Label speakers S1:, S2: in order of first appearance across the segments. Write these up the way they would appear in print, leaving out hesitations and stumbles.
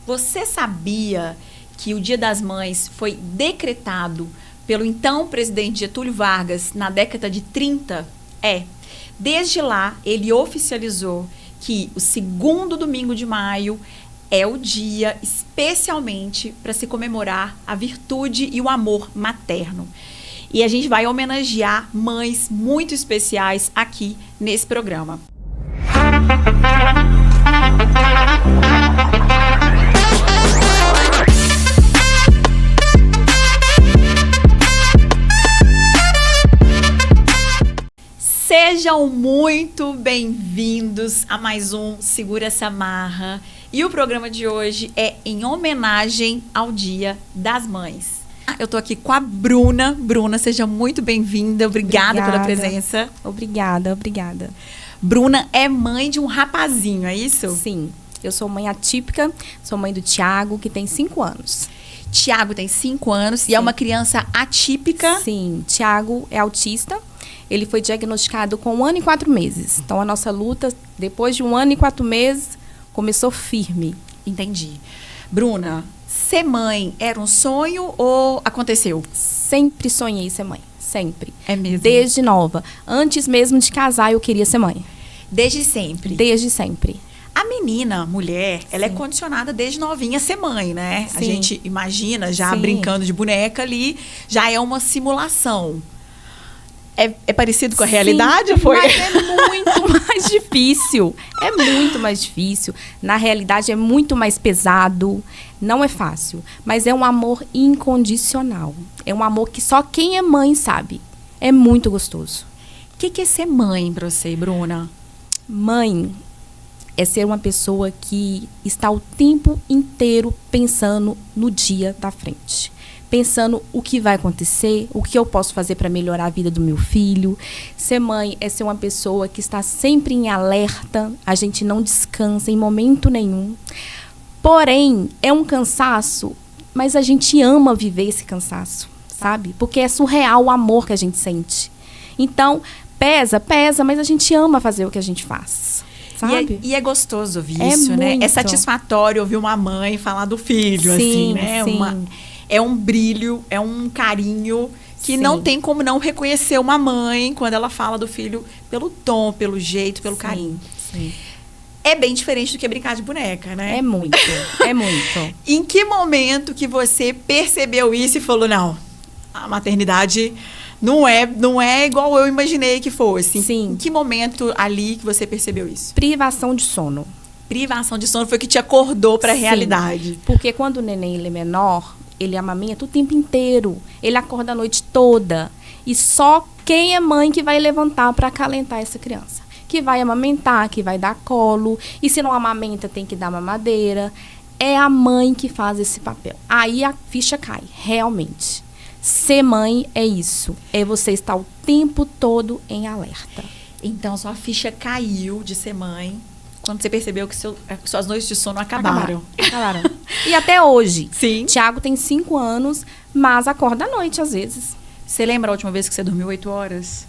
S1: Você sabia que o Dia das Mães foi decretado pelo então presidente Getúlio Vargas na década de 30? Desde lá, ele oficializou que o segundo domingo de maio é o dia especialmente para se comemorar a virtude e o amor materno. E a gente vai homenagear mães muito especiais aqui nesse programa. Sejam muito bem-vindos a mais um Segura Essa Marra. E o programa de hoje é em homenagem ao Dia das Mães. Eu tô aqui com a Bruna. Bruna, seja muito bem-vinda. Obrigada pela presença.
S2: Obrigada.
S1: Bruna é mãe de um rapazinho, é isso?
S2: Sim, eu sou mãe atípica, sou mãe do Thiago, que tem 5 anos.
S1: Thiago tem 5 anos.
S2: Sim.
S1: E é uma criança atípica?
S2: Sim, Thiago é autista. Ele foi diagnosticado com 1 ano e 4 meses. Então, a nossa luta, depois de 1 ano e 4 meses, começou firme.
S1: Entendi. Bruna, ser mãe era um sonho ou aconteceu?
S2: Sempre sonhei ser mãe. Sempre.
S1: É mesmo?
S2: Desde nova. Antes mesmo de casar, eu queria ser mãe.
S1: Desde sempre?
S2: Desde sempre.
S1: A menina, mulher, ela é
S2: Sim.
S1: condicionada desde novinha a ser mãe, né?
S2: Sim.
S1: A gente imagina, já
S2: Sim.
S1: brincando de boneca ali, já é uma simulação. É parecido com a realidade?
S2: Sim,
S1: Foi?
S2: mas é muito mais difícil. É muito mais difícil. Na realidade, é muito mais pesado. Não é fácil. Mas é um amor incondicional. É um amor que só quem é mãe sabe. É muito gostoso.
S1: O que é ser mãe pra você, Bruna?
S2: Mãe é ser uma pessoa que está o tempo inteiro pensando no dia da frente. Pensando o que vai acontecer, o que eu posso fazer para melhorar a vida do meu filho. Ser mãe é ser uma pessoa que está sempre em alerta, a gente não descansa em momento nenhum. Porém, é um cansaço, mas a gente ama viver esse cansaço, sabe? Porque é surreal o amor que a gente sente. Então, pesa, mas a gente ama fazer o que a gente faz. Sabe?
S1: E é gostoso ouvir isso, né?
S2: muito.
S1: É satisfatório ouvir uma mãe falar do filho, assim,
S2: Sim,
S1: né?
S2: sim.
S1: É um brilho, é um carinho que
S2: Sim.
S1: não tem como não reconhecer uma mãe quando ela fala do filho pelo tom, pelo jeito, pelo carinho.
S2: Sim.
S1: É bem diferente do que brincar de boneca, né?
S2: É muito.
S1: Em que momento que você percebeu isso e falou, não, a maternidade não é igual eu imaginei que fosse?
S2: Sim.
S1: Em que momento ali que você percebeu isso?
S2: Privação de sono.
S1: Privação de sono foi o que te acordou para a
S2: Sim.
S1: realidade.
S2: Porque quando o neném ele é menor, ele amamenta o tempo inteiro. Ele acorda a noite toda. E só quem é mãe que vai levantar para acalentar essa criança. Que vai amamentar, que vai dar colo. E se não amamenta, tem que dar mamadeira. É a mãe que faz esse papel. Aí a ficha cai, realmente. Ser mãe é isso. É você estar o tempo todo em alerta.
S1: Então, sua ficha caiu de ser mãe quando você percebeu que suas noites de sono acabaram.
S2: E até hoje.
S1: Sim.
S2: Tiago tem 5 anos, mas acorda à noite às vezes.
S1: Você lembra a última vez que você dormiu 8 horas?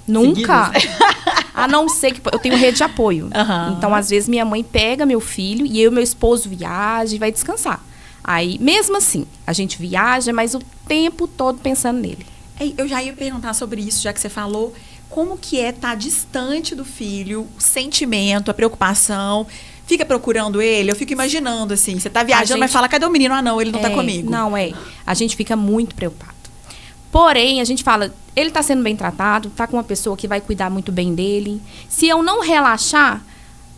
S2: Nunca. A não ser que eu tenho rede de apoio.
S1: Uhum.
S2: Então, às vezes, minha mãe pega meu filho e eu e meu esposo viaja e vai descansar. Aí, mesmo assim, a gente viaja, mas o tempo todo pensando nele.
S1: Eu já ia perguntar sobre isso, já que você falou. Como que é estar distante do filho, o sentimento, a preocupação? Fica procurando ele? Eu fico imaginando, assim, você tá viajando, mas fala, cadê o menino? Ah, não, ele não tá comigo.
S2: Não, a gente fica muito preocupado. Porém, a gente fala, ele tá sendo bem tratado, tá com uma pessoa que vai cuidar muito bem dele. Se eu não relaxar,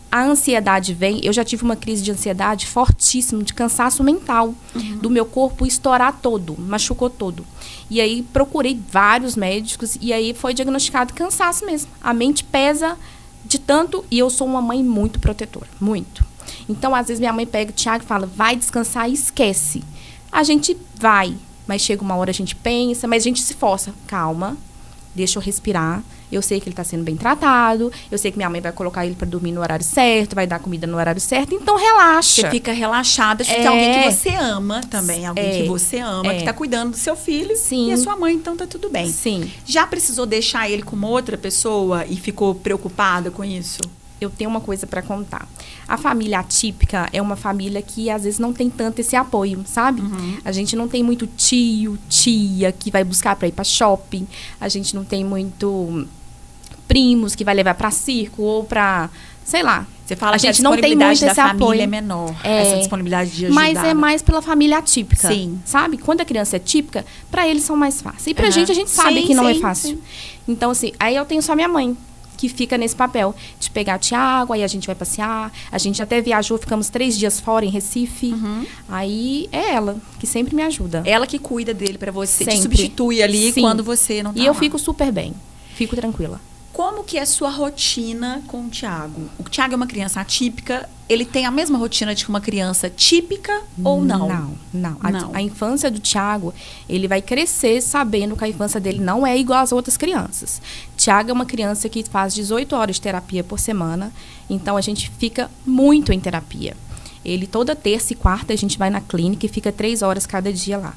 S2: a ansiedade vem. Eu já tive uma crise de ansiedade fortíssima, de cansaço mental, do meu corpo estourar todo, machucou todo. E aí procurei vários médicos e aí foi diagnosticado cansaço mesmo. A mente pesa de tanto e eu sou uma mãe muito protetora, muito. Então, às vezes minha mãe pega o Thiago e fala, vai descansar e esquece. A gente vai, mas chega uma hora a gente pensa, mas a gente se força. Calma, deixa eu respirar. Eu sei que ele está sendo bem tratado. Eu sei que minha mãe vai colocar ele para dormir no horário certo, vai dar comida no horário certo. Então, relaxa.
S1: Você fica relaxada se tem alguém que você ama também. Alguém que você ama, que está cuidando do seu filho.
S2: Sim.
S1: E a sua mãe, então tá tudo bem.
S2: Sim.
S1: Já precisou deixar ele com uma outra pessoa e ficou preocupada com isso?
S2: eu tenho uma coisa para contar. A família atípica é uma família que às vezes não tem tanto esse apoio, sabe? A gente não tem muito tio, tia que vai buscar para ir para shopping. A gente não tem muito primos que vai levar para circo ou para, sei lá.
S1: Você fala
S2: a
S1: que
S2: gente não tem muito esse apoio.
S1: Família é menor, essa disponibilidade de ajudar.
S2: Mas é mais pela família atípica,
S1: sim,
S2: sabe? Quando a criança é típica, para eles são mais fáceis. E pra gente, a gente sabe que não é fácil. Sim. Então, assim, aí eu tenho só minha mãe, que fica nesse papel de pegar Tiago, aí a gente vai passear. A gente até viajou, ficamos 3 dias fora em Recife. Aí é ela que sempre me ajuda.
S1: Ela que cuida dele pra você,
S2: sempre.
S1: Te substitui ali quando você não tá
S2: E
S1: lá.
S2: eu fico super bem, fico tranquila.
S1: Como que é a sua rotina com o Tiago? O Tiago é uma criança atípica, ele tem a mesma rotina de uma criança típica ou não?
S2: Não. A infância do Tiago, ele vai crescer sabendo que a infância dele não é igual às outras crianças. Tiago é uma criança que faz 18 horas de terapia por semana, então a gente fica muito em terapia. Ele, toda terça e quarta, a gente vai na clínica e fica 3 horas cada dia lá.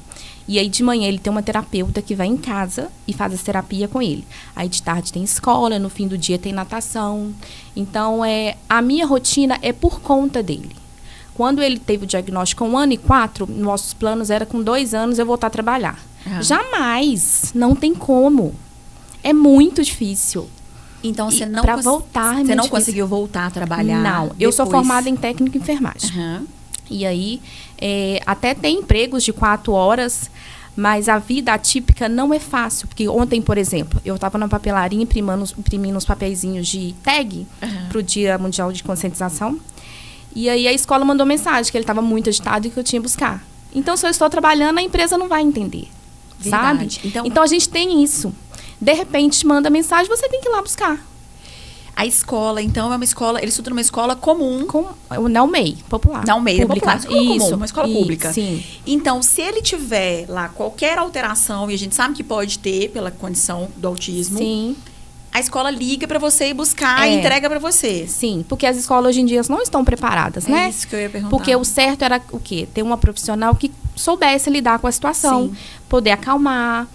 S2: E aí, de manhã, ele tem uma terapeuta que vai em casa e faz essa terapia com ele. Aí, de tarde, tem escola, no fim do dia, tem natação. Então, a minha rotina é por conta dele. Quando ele teve o diagnóstico com 1 ano e 4, nossos planos era com 2 anos eu voltar a trabalhar. Jamais! Não tem como. É muito difícil.
S1: Então, você não,
S2: você
S1: não conseguiu voltar a trabalhar?
S2: Não.
S1: Depois.
S2: Eu sou formada em técnica em enfermagem. E aí, até tem empregos de 4 horas, mas a vida atípica não é fácil. Porque ontem, por exemplo, eu estava na papelaria imprimindo uns papeizinhos de tag para o Dia Mundial de Conscientização. E aí a escola mandou mensagem que ele estava muito agitado e que eu tinha que buscar. Então, se eu estou trabalhando, a empresa não vai entender. Verdade. Sabe? Então, a gente tem isso. De repente, manda mensagem, você tem que ir lá buscar.
S1: A escola, então, é uma escola... Ele estuda numa escola comum.
S2: Na UMEI, popular.
S1: Na UMEI, popular.
S2: Isso,
S1: uma escola pública.
S2: Sim.
S1: Então, se ele tiver lá qualquer alteração, e a gente sabe que pode ter pela condição do autismo...
S2: Sim.
S1: A escola liga para você ir buscar e entrega para você.
S2: Sim, porque as escolas hoje em dia não estão preparadas, né?
S1: É isso que eu ia perguntar.
S2: Porque o certo era o quê? Ter uma profissional que soubesse lidar com a situação, poder acalmar.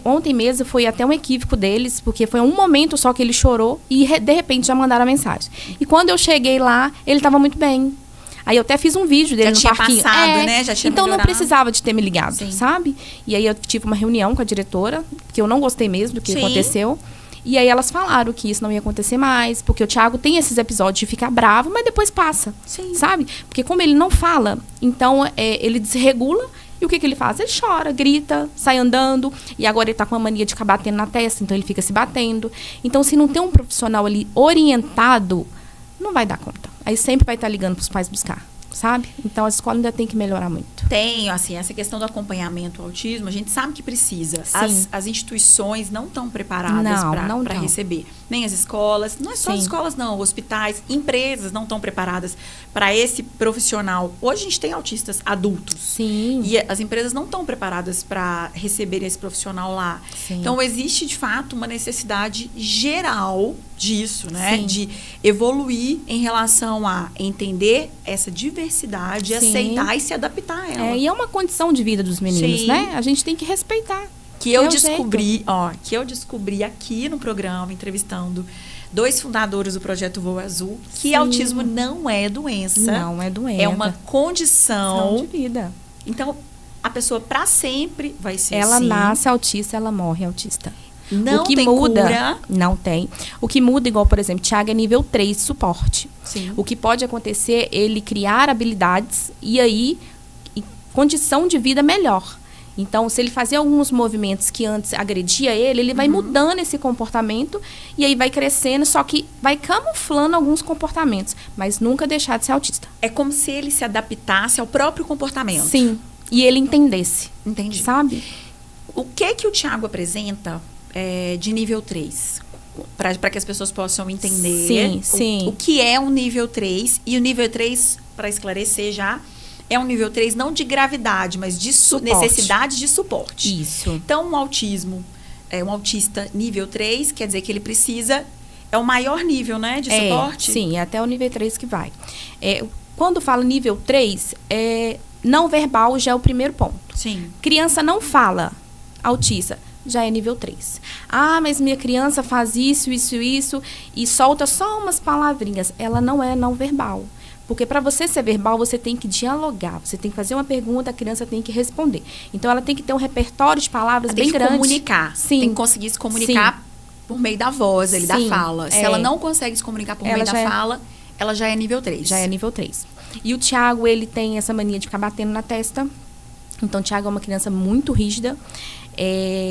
S2: Ontem mesmo foi até um equívoco deles, porque foi um momento só que ele chorou e de repente já mandaram a mensagem. E quando eu cheguei lá, ele estava muito bem. Aí eu até fiz um vídeo dele no parquinho.
S1: Já tinha passado, né? Já tinha
S2: então
S1: melhorado.
S2: Não precisava de ter me ligado, sabe? E aí eu tive uma reunião com a diretora, que eu não gostei mesmo do que aconteceu. E aí elas falaram que isso não ia acontecer mais, porque o Tiago tem esses episódios de ficar bravo, mas depois passa, sabe? Porque como ele não fala, então ele desregula. E o que ele faz? Ele chora, grita, sai andando. E agora ele tá com a mania de ficar batendo na testa, então ele fica se batendo. Então, se não tem um profissional ali orientado, não vai dar conta. Aí sempre vai estar ligando pros pais buscar, sabe? Então, a escola ainda tem que melhorar muito.
S1: Tem, assim, essa questão do acompanhamento ao autismo, a gente sabe que precisa. As instituições não estão preparadas para receber. Nem as escolas, não é só as escolas não, hospitais, empresas não estão preparadas para esse profissional. Hoje a gente tem autistas adultos.
S2: Sim.
S1: E as empresas não estão preparadas para receber esse profissional lá.
S2: Sim.
S1: Então, existe, de fato, uma necessidade geral disso, né? Sim. De evoluir em relação a entender essa diversidade, aceitar e se adaptar a ela.
S2: E é uma condição de vida dos meninos, né? A gente tem que respeitar.
S1: Que eu descobri aqui no programa, entrevistando 2 fundadores do projeto Voo Azul, que autismo não é doença.
S2: Não é doença.
S1: É uma condição
S2: de vida.
S1: Então, a pessoa para sempre vai ser
S2: ela
S1: assim.
S2: Ela nasce autista, ela morre autista.
S1: Não
S2: o que
S1: tem
S2: muda,
S1: cura.
S2: Não tem. O que muda, igual, por exemplo, Tiago é nível 3 de suporte.
S1: Sim.
S2: O que pode acontecer é ele criar habilidades e aí condição de vida melhor. Então, se ele fazia alguns movimentos que antes agredia ele vai mudando esse comportamento e aí vai crescendo, só que vai camuflando alguns comportamentos, mas nunca deixar de ser autista.
S1: É como se ele se adaptasse ao próprio comportamento.
S2: Sim. E ele entendesse.
S1: Entendi.
S2: Sabe?
S1: O que o Tiago apresenta de nível 3? Para que as pessoas possam entender o que é um nível 3. E o nível 3, para esclarecer já, é um nível 3 não de gravidade, mas de necessidade de suporte.
S2: Isso.
S1: Então, um autista nível 3, quer dizer que ele precisa... É o maior nível, né, de suporte?
S2: Sim, é até o nível 3 que vai. Quando falo nível 3, não verbal já é o primeiro ponto.
S1: Sim.
S2: Criança não fala, autista. já é nível 3. Ah, mas minha criança faz isso, e solta só umas palavrinhas. Ela não é não verbal. Porque para você ser verbal, você tem que dialogar. Você tem que fazer uma pergunta, a criança tem que responder. Então, ela tem que ter um repertório de palavras bem grande.
S1: Tem que comunicar.
S2: Sim.
S1: Tem que conseguir se comunicar por meio da voz, da fala. Se ela não consegue se comunicar por meio da fala, ela já é nível 3.
S2: Já é nível 3. E o Thiago, ele tem essa mania de ficar batendo na testa. Então, o Thiago é uma criança muito rígida.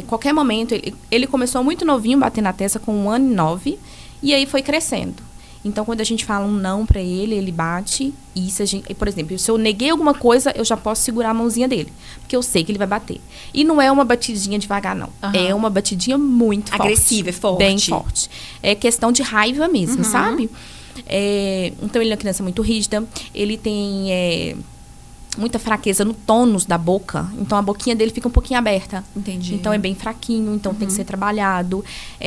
S2: Qualquer momento, ele começou muito novinho, batendo na testa com 1 ano e 9. E aí foi crescendo. Então, quando a gente fala um não pra ele, ele bate. E por exemplo, se eu neguei alguma coisa, eu já posso segurar a mãozinha dele. Porque eu sei que ele vai bater. E não é uma batidinha devagar, não. Uhum. É uma batidinha muito forte.
S1: Agressiva, é forte.
S2: Bem forte. É questão de raiva mesmo, sabe? Então, ele é uma criança muito rígida. Ele tem muita fraqueza no tônus da boca. Então, a boquinha dele fica um pouquinho aberta.
S1: Entendi.
S2: Então, é bem fraquinho. Então, tem que ser trabalhado.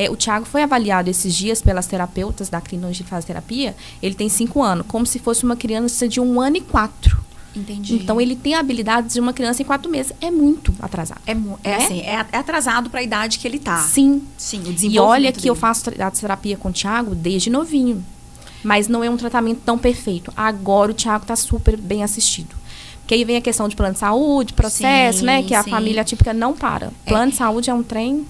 S2: O Thiago foi avaliado esses dias pelas terapeutas da clínica onde faz terapia. Ele tem 5 anos. Como se fosse uma criança de 1 ano e 4.
S1: Entendi.
S2: Então, ele tem a habilidade de uma criança em 4 meses. É muito atrasado.
S1: É atrasado para a idade que ele tá.
S2: Sim.
S1: Sim, o desenvolvimento
S2: E olha que
S1: dele.
S2: eu faço a terapia com o Thiago desde novinho. Mas não é um tratamento tão perfeito. Agora, o Thiago está super bem assistido. Porque aí vem a questão de plano de saúde, processo, né? Que a família típica não para. Plano de saúde é um trem.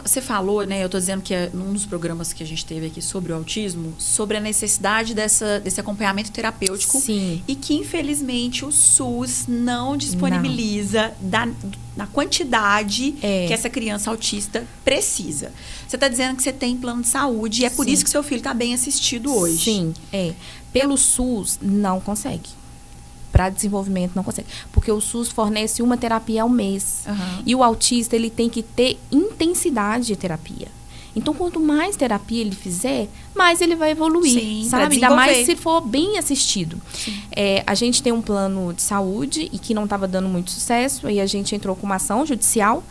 S1: Você falou, né? Eu tô dizendo que num dos programas que a gente teve aqui sobre o autismo, sobre a necessidade desse acompanhamento terapêutico.
S2: Sim.
S1: E que, infelizmente, o SUS não disponibiliza na quantidade que essa criança autista precisa. Você está dizendo que você tem plano de saúde e é por isso que seu filho está bem assistido hoje.
S2: Sim, Pelo SUS, não consegue. Para desenvolvimento, não consegue. Porque o SUS fornece uma terapia ao mês.
S1: Uhum.
S2: E o autista, ele tem que ter intensidade de terapia. Então, quanto mais terapia ele fizer, mais ele vai evoluir.
S1: Sim,
S2: sabe? Ainda mais se for bem assistido. A gente tem um plano de saúde e que não estava dando muito sucesso. Aí a gente entrou com uma ação judicial,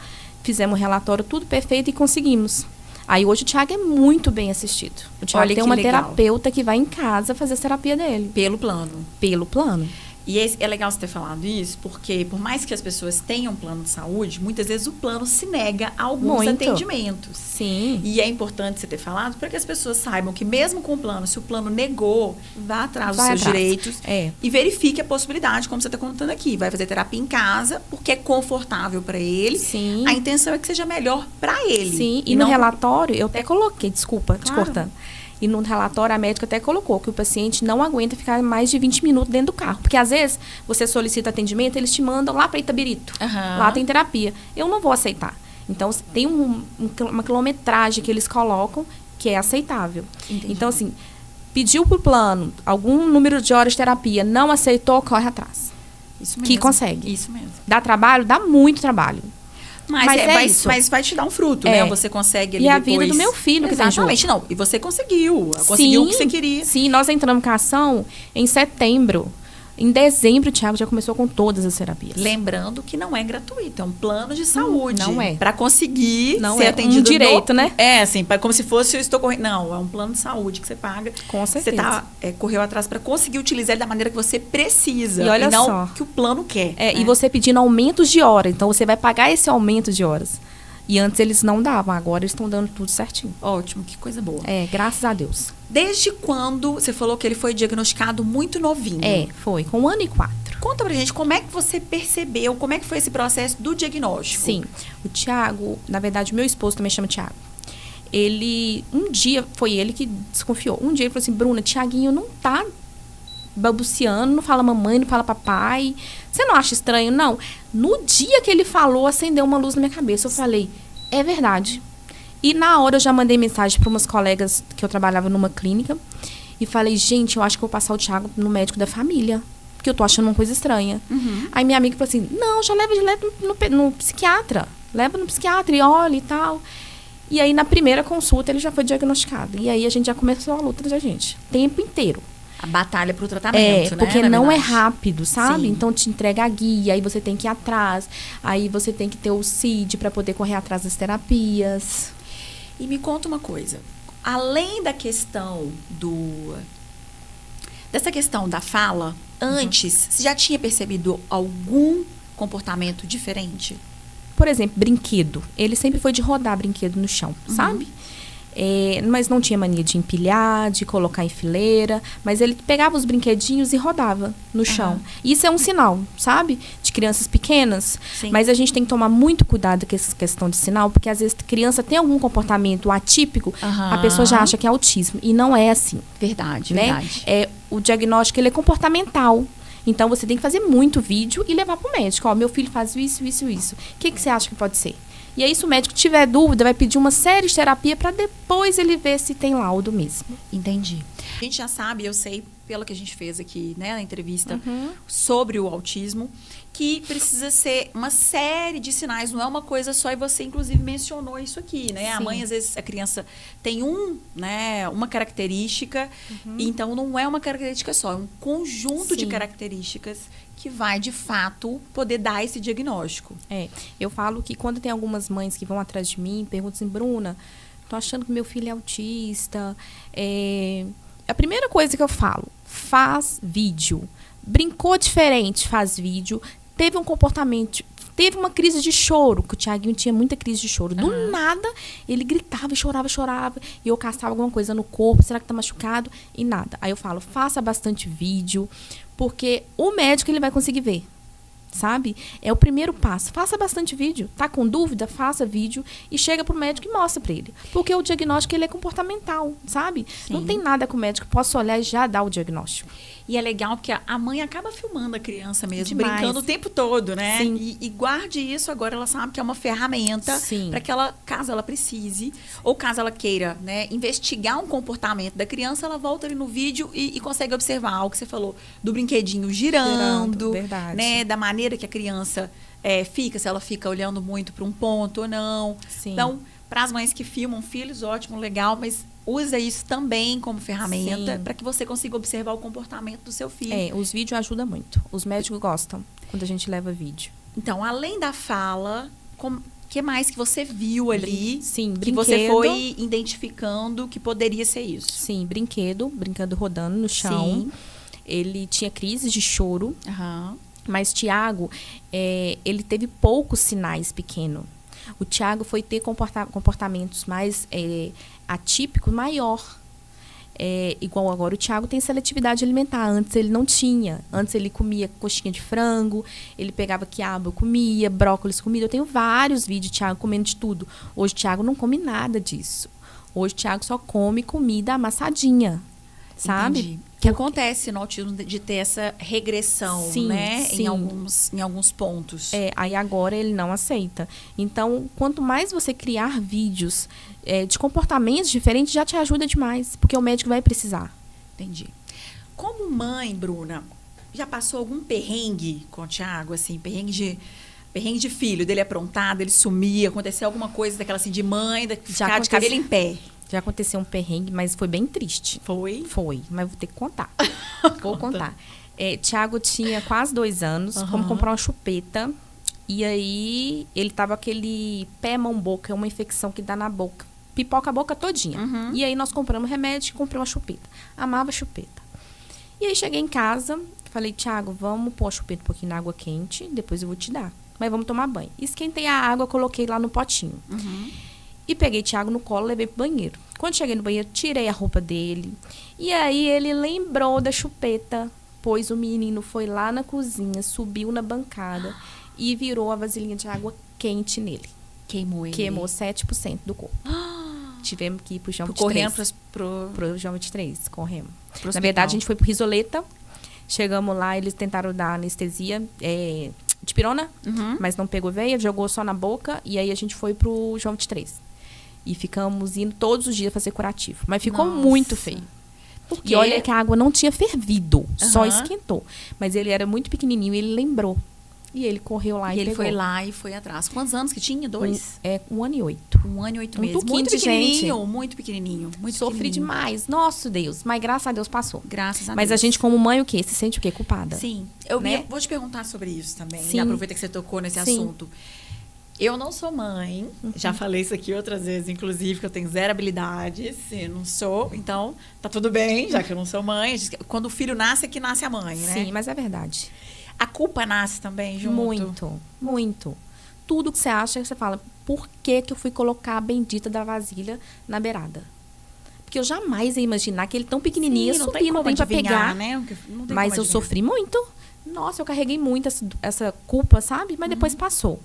S2: fizemos um relatório, tudo perfeito e conseguimos. Aí hoje o Thiago é muito bem assistido. O Thiago tem uma terapeuta que vai em casa fazer a terapia dele.
S1: Pelo plano.
S2: Pelo plano.
S1: E é legal você ter falado isso, porque por mais que as pessoas tenham plano de saúde, muitas vezes o plano se nega a alguns atendimentos.
S2: Sim.
S1: E é importante você ter falado para que as pessoas saibam que mesmo com o plano, se o plano negou, vá atrás dos seus direitos e verifique a possibilidade, como você está contando aqui. Vai fazer terapia em casa, porque é confortável para ele.
S2: Sim.
S1: A intenção é que seja melhor para ele.
S2: Sim, e no relatório, eu até coloquei, desculpa, te cortando. E no relatório, a médica até colocou que o paciente não aguenta ficar mais de 20 minutos dentro do carro. Porque, às vezes, você solicita atendimento, eles te mandam lá para Itabirito.
S1: Uhum.
S2: Lá tem terapia. Eu não vou aceitar. Então, tem uma quilometragem que eles colocam que é aceitável.
S1: Entendi.
S2: Então, assim, pediu pro plano algum número de horas de terapia, não aceitou, corre atrás.
S1: Isso mesmo.
S2: Que consegue.
S1: Isso mesmo.
S2: Dá trabalho? Dá muito trabalho.
S1: Mas vai te dar um fruto, né? Você consegue ali
S2: e a
S1: depois...
S2: vida do meu filho que tem jogo.
S1: Exatamente, não. E você conseguiu. Conseguiu o que você queria.
S2: Sim, nós entramos com a ação em setembro. Em dezembro, o Thiago já começou com todas as terapias.
S1: Lembrando que não é gratuito, é um plano de saúde.
S2: Não é.
S1: Para conseguir
S2: não
S1: ser atendido.
S2: Um direito, né?
S1: Assim, como se fosse eu estou correndo. Não, é um plano de saúde que você paga.
S2: Com certeza.
S1: Você correu atrás para conseguir utilizar ele da maneira que você precisa.
S2: E olha
S1: não
S2: só.
S1: Que o plano quer.
S2: Né? E você pedindo aumentos de hora. Então, você vai pagar esse aumento de horas. E antes eles não davam, agora eles estão dando tudo certinho.
S1: Ótimo, que coisa boa.
S2: Graças a Deus.
S1: Desde quando você falou que ele foi diagnosticado muito novinho?
S2: Foi, com 1 ano e 4.
S1: Conta pra gente como é que você percebeu, como é que foi esse processo do diagnóstico?
S2: Sim, o Thiago, na verdade, meu esposo também chama Thiago. Um dia, foi ele que desconfiou. Um dia ele falou assim, Bruna, Thiaguinho não tá balbuciando, não fala mamãe, não fala papai. Você não acha estranho? Não. No dia que ele falou, acendeu uma luz na minha cabeça. Eu falei, é verdade. E na hora eu já mandei mensagem para umas colegas que eu trabalhava numa clínica. E falei, gente, eu acho que eu vou passar o Thiago no médico da família. Porque eu tô achando uma coisa estranha.
S1: Uhum.
S2: Aí minha amiga falou assim, não, já leva direto no psiquiatra. Leva no psiquiatra e olha e tal. E aí na primeira consulta ele já foi diagnosticado. E aí a gente já começou a luta da gente. Tempo inteiro.
S1: A batalha pro tratamento, né?
S2: Porque não é rápido, sabe?
S1: Sim.
S2: Então, te entrega a guia, aí você tem que ir atrás. Aí você tem que ter o CID para poder correr atrás das terapias.
S1: E me conta uma coisa. Além da questão dessa questão da fala, antes, você já tinha percebido algum comportamento diferente?
S2: Por exemplo, brinquedo. Ele sempre foi de rodar brinquedo no chão, sabe? Mas não tinha mania de empilhar, de colocar em fileira. Mas ele pegava os brinquedinhos e rodava no chão. Isso é um sinal, sabe? De crianças pequenas.
S1: Sim.
S2: Mas a gente tem que tomar muito cuidado com essa questão de sinal, porque às vezes a criança tem algum comportamento atípico, a pessoa já acha que é autismo. E não é assim.
S1: Verdade,
S2: Né?
S1: verdade.
S2: O diagnóstico ele é comportamental. Então, você tem que fazer muito vídeo e levar para o médico. Ó, meu filho faz isso, isso, isso. O que você acha que pode ser? E aí, se o médico tiver dúvida, vai pedir uma série de terapia para depois ele ver se tem laudo mesmo.
S1: Entendi. A gente já sabe, eu sei, pelo que a gente fez aqui, né, na entrevista sobre o autismo, que precisa ser uma série de sinais, não é uma coisa só, e você, inclusive, mencionou isso aqui, né? A mãe, às vezes, a criança tem uma característica, então não é uma característica só, é um conjunto de características que vai, de fato, poder dar esse diagnóstico.
S2: Eu falo que quando tem algumas mães que vão atrás de mim, perguntam assim, Bruna, tô achando que meu filho é autista. A primeira coisa que eu falo, faz vídeo. Brincou diferente, faz vídeo. Teve um comportamento, teve uma crise de choro, que o Tiaguinho tinha muita crise de choro. Do nada, ele gritava e chorava. E eu caçava alguma coisa no corpo, será que tá machucado? E nada. Aí eu falo, faça bastante vídeo, porque o médico ele vai conseguir ver. Sabe? É o primeiro passo. Faça bastante vídeo. Tá com dúvida? Faça vídeo e chega pro médico e mostra pra ele. Porque o diagnóstico ele é comportamental, sabe?
S1: Sim.
S2: Não tem nada que o médico possa olhar e já dar o diagnóstico.
S1: E é legal porque a mãe acaba filmando a criança mesmo,
S2: Demais.
S1: brincando o tempo todo, né?
S2: Sim.
S1: E guarde isso agora, ela sabe que é uma ferramenta para que ela, caso ela precise, ou caso ela queira, né, investigar um comportamento da criança, ela volta ali no vídeo e consegue observar algo que você falou, do brinquedinho girando,
S2: verdade.
S1: né? Da maneira que a criança fica, se ela fica olhando muito para um ponto ou não.
S2: Sim.
S1: Então, para as mães que filmam filhos, ótimo, legal, mas usa isso também como ferramenta para que você consiga observar o comportamento do seu filho.
S2: Os vídeos ajudam muito. Os médicos gostam quando a gente leva vídeo.
S1: Então, além da fala, o que mais que você viu ali?
S2: Sim,
S1: que
S2: brinquedo.
S1: você foi identificando que poderia ser isso?
S2: Sim, brinquedo rodando no chão.
S1: Sim.
S2: Ele tinha crises de choro.
S1: Aham.
S2: Mas Tiago, ele teve poucos sinais pequeno. O Tiago foi ter comportamentos mais atípicos, maior. Igual agora o Tiago tem seletividade alimentar. Antes ele não tinha. Antes ele comia coxinha de frango, ele pegava quiabo, comia, brócolis, comia. Eu tenho vários vídeos de Tiago comendo de tudo. Hoje o Tiago não come nada disso. Hoje o Tiago só come comida amassadinha, sabe?
S1: Entendi. Que acontece no autismo de ter essa regressão,
S2: Sim,
S1: né?
S2: sim.
S1: Em alguns pontos.
S2: Aí agora ele não aceita. Então, quanto mais você criar vídeos de comportamentos diferentes, já te ajuda demais, porque o médico vai precisar.
S1: Entendi. Como mãe, Bruna, já passou algum perrengue com o Tiago, assim, perrengue de filho, dele aprontado, ele sumia, aconteceu alguma coisa daquela assim de mãe, ficar de cabelo em pé?
S2: Já aconteceu um perrengue, mas foi bem triste.
S1: Foi?
S2: Foi, mas vou ter que contar. Vou contar. Tiago tinha quase 2 anos, fomos comprar uma chupeta. E aí, ele tava aquele pé-mão-boca, uma infecção que dá na boca. Pipoca a boca todinha. E aí, nós compramos remédio e comprei uma chupeta. Amava chupeta. E aí, cheguei em casa, falei, Tiago, vamos pôr a chupeta um pouquinho na água quente, depois eu vou te dar. Mas vamos tomar banho. Esquentei a água, coloquei lá no potinho. E peguei Tiago no colo e levei pro banheiro. Quando cheguei no banheiro, tirei a roupa dele. E aí, ele lembrou da chupeta, pois o menino foi lá na cozinha, subiu na bancada e virou a vasilhinha de água quente nele.
S1: Queimou ele.
S2: Queimou 7% do corpo. Tivemos que ir pro João 23.
S1: Correndo
S2: pro João 23, corremos.
S1: Pro
S2: Na
S1: hospital.
S2: verdade, a gente foi pro Risoleta. Chegamos lá, eles tentaram dar anestesia de pirona, mas não pegou veia, jogou só na boca. E aí, a gente foi pro João 23. E ficamos indo todos os dias fazer curativo. Mas ficou muito feio.
S1: Porque
S2: E olha que a água não tinha fervido, só esquentou. Mas ele era muito pequenininho e ele lembrou. E ele correu lá e
S1: ele
S2: pegou.
S1: foi lá e foi atrás. Quantos anos que tinha? 2?
S2: 1 ano e 8.
S1: 1 ano e 8
S2: Um
S1: meses.
S2: tuquinho
S1: Muito
S2: de
S1: pequenininho,
S2: gente.
S1: muito pequenininho. Muito
S2: Sofri
S1: pequenininho.
S2: demais. Nossa, Deus. Mas graças a Deus passou.
S1: Graças a
S2: Mas
S1: Deus.
S2: a gente, como mãe, o quê? Se sente o quê? Culpada.
S1: Sim. Eu
S2: né?
S1: vou te perguntar sobre isso também.
S2: Sim.
S1: Aproveita que você tocou nesse
S2: Sim.
S1: assunto. Eu não sou mãe. Já falei isso aqui outras vezes, inclusive, que eu tenho 0 habilidades. E não sou. Então, tá tudo bem, já que eu não sou mãe. Quando o filho nasce, é que nasce a mãe, né?
S2: Sim, mas é verdade.
S1: A culpa nasce também junto?
S2: Muito, muito. tudo que você acha, você fala, por que que eu fui colocar a bendita da vasilha na beirada? Porque eu jamais ia imaginar que ele tão pequenininho ia subir, não tem pra pegar.
S1: Né?
S2: Mas eu sofri muito. Nossa, eu carreguei muito essa culpa, sabe? Mas depois passou.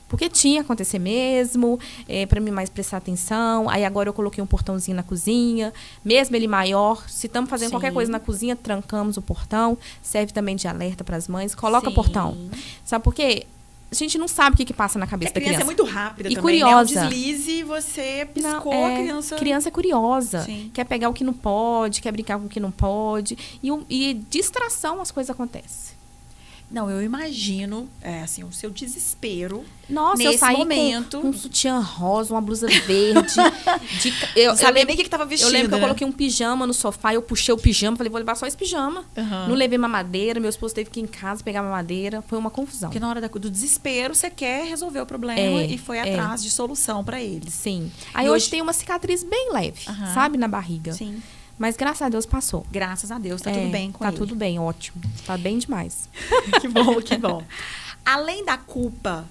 S2: Porque tinha que acontecer mesmo, para mim mais prestar atenção. Aí agora eu coloquei um portãozinho na cozinha, mesmo ele maior. Se estamos fazendo qualquer coisa na cozinha, trancamos o portão. Serve também de alerta para as mães. Coloca portão. Sabe por quê? A gente não sabe o que passa na cabeça da criança.
S1: A criança é muito rápida
S2: e
S1: também,
S2: curiosa.
S1: Né? Um deslize, você piscou, a criança...
S2: Criança é curiosa.
S1: Sim.
S2: Quer pegar o que não pode, quer brincar com o que não pode. E distração, as coisas acontecem.
S1: Não, eu imagino, assim, o seu desespero.
S2: Nossa,
S1: nesse
S2: eu saí
S1: momento.
S2: com um sutiã rosa, uma blusa verde.
S1: Eu sabia nem o que estava vestindo.
S2: Eu lembro que eu coloquei um pijama no sofá, eu puxei o pijama, falei, vou levar só esse pijama. Não levei mamadeira, meu esposo teve que ir em casa pegar mamadeira. Foi uma confusão.
S1: Porque na hora do desespero, você quer resolver o problema e foi atrás de solução para ele.
S2: Sim. Aí hoje tem uma cicatriz bem leve, sabe, na barriga.
S1: Sim.
S2: Mas graças a Deus passou.
S1: Graças a Deus, tá tudo bem com ele.
S2: Tá tudo bem, ótimo. Tá bem demais.
S1: Que bom, que bom. Além da culpa,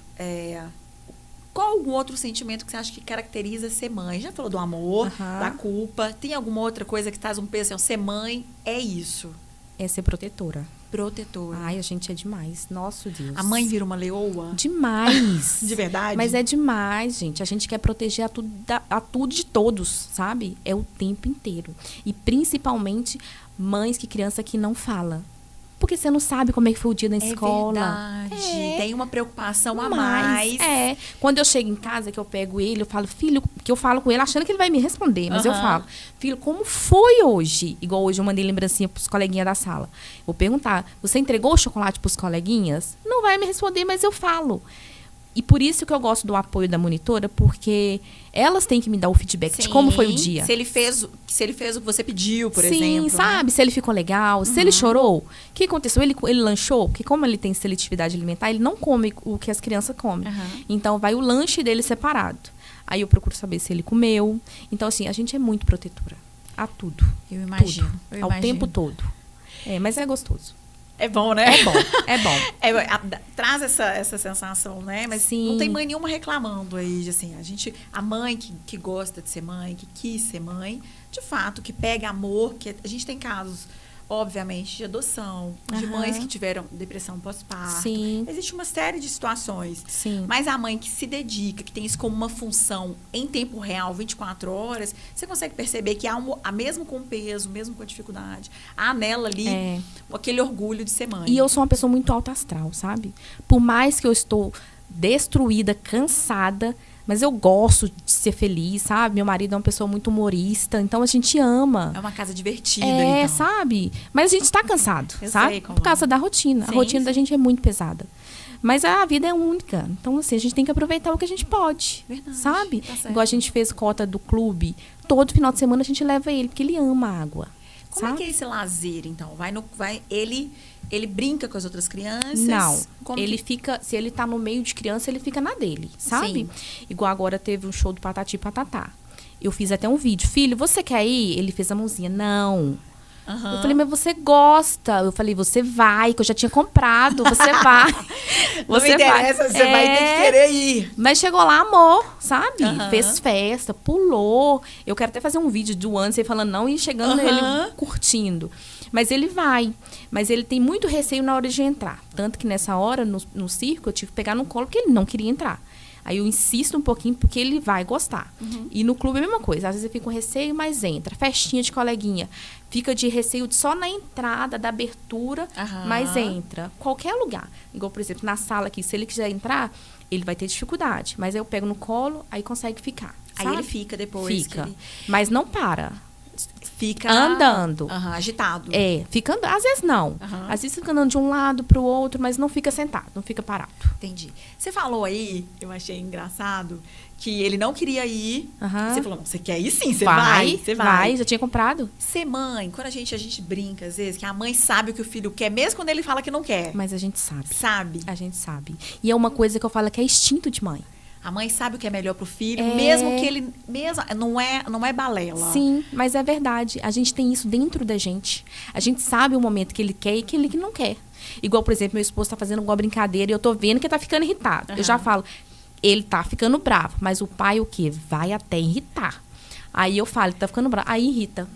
S1: qual algum outro sentimento que você acha que caracteriza ser mãe? Já falou do amor, da culpa. Tem alguma outra coisa que traz um peso assim, ser mãe é isso?
S2: É ser protetora.
S1: Protetora.
S2: Ai, a gente é demais. Nosso Deus.
S1: A mãe vira uma leoa?
S2: Demais.
S1: De verdade?
S2: Mas é demais, gente. A gente quer proteger a tudo de todos, sabe? É o tempo inteiro. E principalmente mães criança que não fala. Porque você não sabe como é que foi o dia na escola.
S1: É verdade. Tem uma preocupação a mais.
S2: Quando eu chego em casa, que eu pego ele, eu falo, filho, que eu falo com ele achando que ele vai me responder. Mas eu falo, filho, como foi hoje? Igual hoje eu mandei lembrancinha pros coleguinhas da sala. Vou perguntar, você entregou o chocolate pros coleguinhas? Não vai me responder, mas eu falo. E por isso que eu gosto do apoio da monitora, porque elas têm que me dar o feedback de como foi o dia.
S1: Se ele fez o que você pediu, por exemplo.
S2: Sim, sabe? Né? Se ele ficou legal, se ele chorou. O que aconteceu? Ele lanchou? Porque como ele tem seletividade alimentar, ele não come o que as crianças comem. Então, vai o lanche dele separado. Aí eu procuro saber se ele comeu. Então, assim, a gente é muito protetora. A tudo.
S1: Eu imagino.
S2: Tudo. Ao tempo todo. Mas é gostoso.
S1: É bom, né?
S2: É bom.
S1: Traz essa sensação, né? Mas
S2: Sim.
S1: Não tem mãe nenhuma reclamando aí, de, assim, a mãe que gosta de ser mãe, que quis ser mãe, de fato, que pega amor, que a gente tem casos, obviamente, de adoção, de mães que tiveram depressão pós-parto.
S2: Sim.
S1: Existe uma série de situações.
S2: Sim.
S1: Mas a mãe que se dedica, que tem isso como uma função em tempo real, 24 horas, você consegue perceber que há mesmo com peso, mesmo com a dificuldade, há nela ali aquele orgulho de ser mãe.
S2: E eu sou uma pessoa muito alta astral, sabe? Por mais que eu estou destruída, cansada, mas eu gosto de ser feliz, sabe? Meu marido é uma pessoa muito humorista, então a gente ama.
S1: É uma casa divertida, então.
S2: Sabe? Mas a gente tá cansado,
S1: eu
S2: sabe?
S1: Sei como
S2: por causa da rotina.
S1: Sim,
S2: a rotina da gente é muito pesada. Mas a vida é única. Então, assim, a gente tem que aproveitar o que a gente pode.
S1: Verdade,
S2: sabe?
S1: Tá
S2: Igual a gente fez cota do clube. Todo final de semana a gente leva ele, porque ele ama a água.
S1: Como é que é esse lazer, então? Ele brinca com as outras crianças?
S2: Não. Fica, se ele tá no meio de criança, ele fica na dele, sabe? Sim. Igual agora teve um show do Patati e Patatá. Eu fiz até um vídeo. Filho, você quer ir? Ele fez a mãozinha. Não. Eu falei, mas você gosta? Eu falei, você vai, que eu já tinha comprado, você vai.
S1: Não me interessa, você vai ter que querer ir.
S2: Mas chegou lá, amor, sabe? Fez festa, pulou. Eu quero até fazer um vídeo do Anderson falando não e chegando ele curtindo. Mas ele vai. Mas ele tem muito receio na hora de entrar. Tanto que nessa hora, no circo, eu tive que pegar no colo porque ele não queria entrar. Aí eu insisto um pouquinho porque ele vai gostar. E no clube é a mesma coisa. Às vezes eu fico com receio, mas entra. Festinha de coleguinha. Fica de receio só na entrada, da abertura, mas entra. Qualquer lugar. Igual, por exemplo, na sala aqui, se ele quiser entrar, ele vai ter dificuldade. Mas aí eu pego no colo, aí consegue ficar. Sabe?
S1: Aí ele fica depois.
S2: Fica. Mas não para.
S1: Fica
S2: andando.
S1: Agitado.
S2: Fica andando. Às vezes não. Às vezes fica andando de um lado para o outro, mas não fica sentado, não fica parado.
S1: Entendi. Você falou aí, eu achei engraçado, que ele não queria ir. Você falou, não, você quer ir sim, você vai. Você vai.
S2: Já tinha comprado.
S1: Ser mãe, quando a gente brinca, às vezes, que a mãe sabe o que o filho quer, mesmo quando ele fala que não quer.
S2: Mas a gente sabe.
S1: Sabe?
S2: A gente sabe. E é uma coisa que eu falo que é instinto de mãe.
S1: A mãe sabe o que é melhor pro filho, mesmo que ele... não é balela.
S2: Sim, mas é verdade. A gente tem isso dentro da gente. A gente sabe o momento que ele quer e que ele não quer. Igual, por exemplo, meu esposo tá fazendo alguma brincadeira e eu tô vendo que ele tá ficando irritado. Eu já falo, Ele tá ficando bravo, mas o pai o quê? Vai até irritar. Aí eu falo, tá ficando bravo. Aí irrita.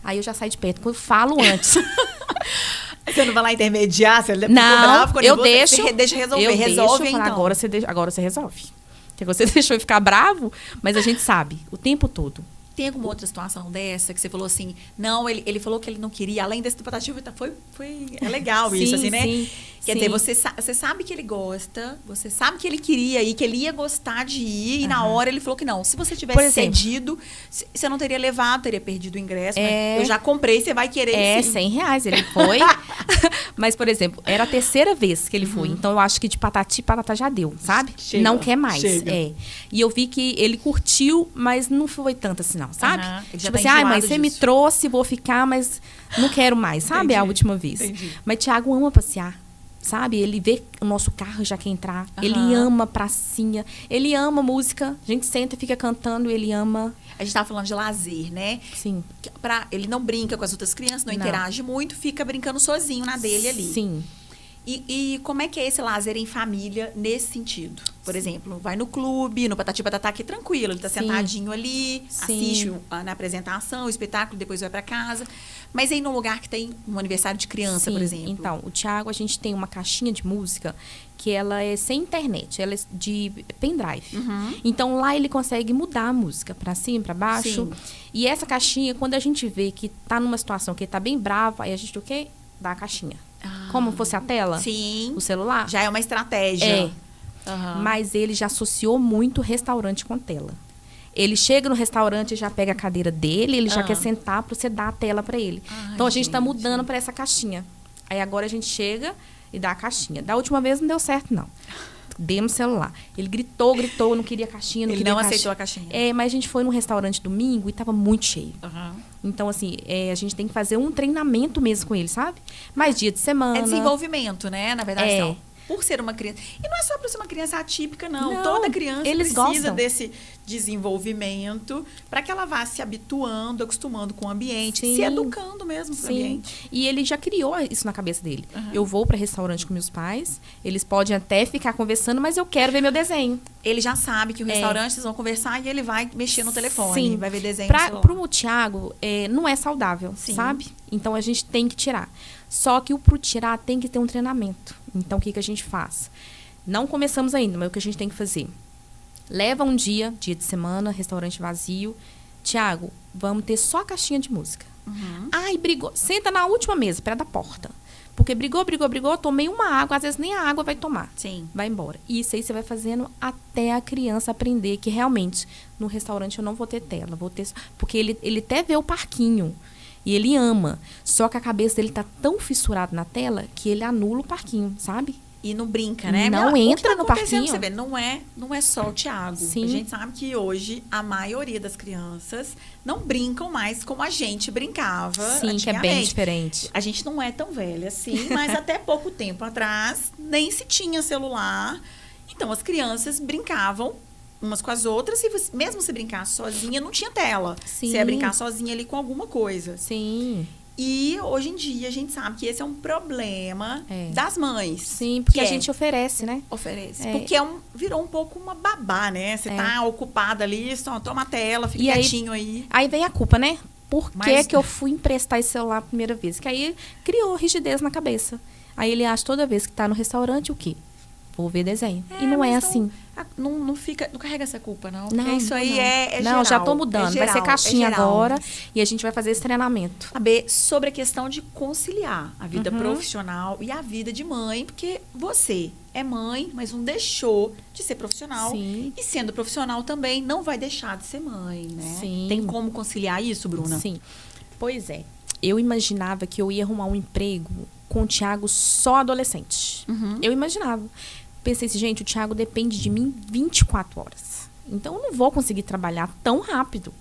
S2: Aí eu já saio de perto. Eu falo antes.
S1: Você não vai lá intermediar? Você
S2: não,
S1: bravo, quando
S2: eu
S1: você
S2: deixo.
S1: Deixa resolver.
S2: Eu
S1: Resolve,
S2: deixo,
S1: então.
S2: Agora você resolve. Porque você deixou eu ficar bravo, mas a gente sabe, o tempo todo.
S1: Tem alguma outra situação dessa que você falou assim, não, ele falou que ele não queria, além desse patativa, é legal
S2: Sim,
S1: isso, assim, né?
S2: sim,
S1: Quer
S2: sim.
S1: dizer, você sabe que ele gosta, você sabe que ele queria ir, que ele ia gostar de ir, e na hora ele falou que não. Se você
S2: Por
S1: tivesse
S2: exemplo,
S1: cedido, você não teria levado, teria perdido o ingresso.
S2: É.
S1: Mas eu já comprei, você vai querer
S2: É,
S1: sim.
S2: R$100 ele foi. Mas, por exemplo, era a terceira vez que ele foi. Então, eu acho que de patati patatá já deu, sabe?
S1: Chega,
S2: não quer mais.
S1: chega.
S2: É. E eu vi que ele curtiu, mas não foi tanto assim, não, sabe?
S1: Aham, ele já
S2: Tipo
S1: tá
S2: assim, mãe,
S1: enjoado
S2: você me
S1: disso."
S2: trouxe, vou ficar, mas não quero mais, sabe?
S1: Entendi,
S2: É a última vez.
S1: entendi.
S2: Mas Thiago ama passear. Sabe? Ele vê o nosso carro já quer entrar.
S1: Aham.
S2: Ele ama pracinha. Ele ama música. A gente senta e fica cantando. Ele ama.
S1: A gente tava falando de lazer, né?
S2: Sim.
S1: Ele não brinca com as outras crianças, não
S2: Não.
S1: interage muito, fica brincando sozinho na dele ali.
S2: Sim.
S1: E como é que é esse lazer em família nesse sentido? Por exemplo, vai no clube, no Patati Patatá, que é tranquilo, ele tá
S2: Sim.
S1: sentadinho ali,
S2: Sim.
S1: assiste na apresentação, o espetáculo, depois vai para casa. Mas aí num lugar que tem um aniversário de criança,
S2: Sim.
S1: por exemplo.
S2: Então, o Thiago, a gente tem uma caixinha de música que ela é sem internet, ela é de pendrive. Então, lá ele consegue mudar a música pra cima, pra baixo.
S1: Sim.
S2: E essa caixinha, quando a gente vê que tá numa situação que ele tá bem bravo, aí a gente o quê? Dá a caixinha. Como fosse a tela,
S1: Sim.
S2: o celular.
S1: Já é uma estratégia.
S2: É.
S1: Aham.
S2: Mas ele já associou muito restaurante com tela. Ele chega no restaurante e já pega a cadeira dele, ele já quer sentar para você dar a tela para ele.
S1: Ai,
S2: Então a gente tá
S1: gente.
S2: mudando para essa caixinha. Aí agora a gente chega e dá a caixinha. Da última vez não deu certo, não. Demos celular. Ele gritou, não queria caixinha, não
S1: Ele
S2: queria
S1: não
S2: caixinha.
S1: aceitou a caixinha.
S2: É, mas a gente foi num restaurante domingo e tava muito cheio.
S1: Aham.
S2: Então, assim, a gente tem que fazer um treinamento mesmo com ele, sabe? Mais dia de semana.
S1: É desenvolvimento, né? Na verdade,
S2: É.
S1: não. Por ser uma criança. E não é só para ser uma criança atípica, não.
S2: Não,
S1: Toda criança
S2: eles
S1: precisa
S2: gostam.
S1: desse desenvolvimento para que ela vá se habituando, acostumando com o ambiente,
S2: Sim.
S1: se educando mesmo com o
S2: Sim.
S1: ambiente.
S2: E ele já criou isso na cabeça dele. Eu vou para restaurante com meus pais, eles podem até ficar conversando, mas eu quero ver meu desenho.
S1: Ele já sabe que o restaurante vocês vão conversar e ele vai mexer no telefone,
S2: Sim.
S1: vai ver desenho no celular.
S2: Pro Thiago, não é saudável,
S1: Sim.
S2: sabe? Então a gente tem que tirar. Só que pro tirar tem que ter um treinamento. Então o que a gente faz? Não começamos ainda, mas o que a gente tem que fazer? Leva um dia de semana, restaurante vazio. Thiago, vamos ter só a caixinha de música. Ai, brigou. Senta na última mesa, perto da porta. Porque brigou, tomei uma água, às vezes nem a água vai tomar.
S1: Sim.
S2: Vai embora. E isso aí você vai fazendo até a criança aprender que realmente no restaurante eu não vou ter tela, vou ter. Porque ele até vê o parquinho. E ele ama. Só que a cabeça dele tá tão fissurada na tela que ele anula o parquinho, sabe?
S1: E não brinca, né?
S2: Não
S1: O que
S2: entra
S1: tá
S2: no
S1: acontecendo,
S2: parquinho.
S1: Você vê, não é só o Thiago.
S2: Sim.
S1: A gente sabe que hoje a maioria das crianças não brincam mais como a gente brincava
S2: Sim, que é bem
S1: antigamente.
S2: diferente.
S1: A gente não é tão velha assim, mas até pouco tempo atrás nem se tinha celular. Então as crianças brincavam umas com as outras e mesmo se brincasse sozinha, não tinha tela.
S2: Sim.
S1: Você ia brincar sozinha ali com alguma coisa.
S2: Sim.
S1: E hoje em dia a gente sabe que esse é um problema das mães.
S2: Sim, porque
S1: que
S2: a gente oferece, né?
S1: oferece.
S2: É.
S1: Porque virou um pouco uma babá, né? Você tá ocupada ali, só toma a tela, fica
S2: E aí-
S1: quietinho aí.
S2: Aí vem a culpa, né? Por que
S1: Mas-
S2: que eu fui emprestar esse celular a primeira vez? Que aí criou rigidez na cabeça. Aí ele acha toda vez que tá no restaurante o quê? Vou ver desenho. E não é
S1: mas
S2: assim.
S1: Não carrega essa culpa, não. Porque
S2: Não,
S1: isso aí
S2: não.
S1: é
S2: Não,
S1: geral.
S2: já tô mudando.
S1: É geral,
S2: vai ser caixinha
S1: é geral.
S2: agora e a gente vai fazer esse treinamento.
S1: Saber sobre a questão de conciliar a vida
S2: Uhum.
S1: profissional e a vida de mãe, porque você é mãe, mas não deixou de ser profissional.
S2: Sim.
S1: E sendo profissional também, não vai deixar de ser mãe, né?
S2: Sim.
S1: Tem como conciliar isso, Bruna?
S2: Sim. Pois é. Eu imaginava que eu ia arrumar um emprego com o Thiago só adolescente.
S1: Uhum.
S2: Eu imaginava. Pensei assim, gente, o Thiago depende de mim 24 horas. Então, eu não vou conseguir trabalhar tão rápido.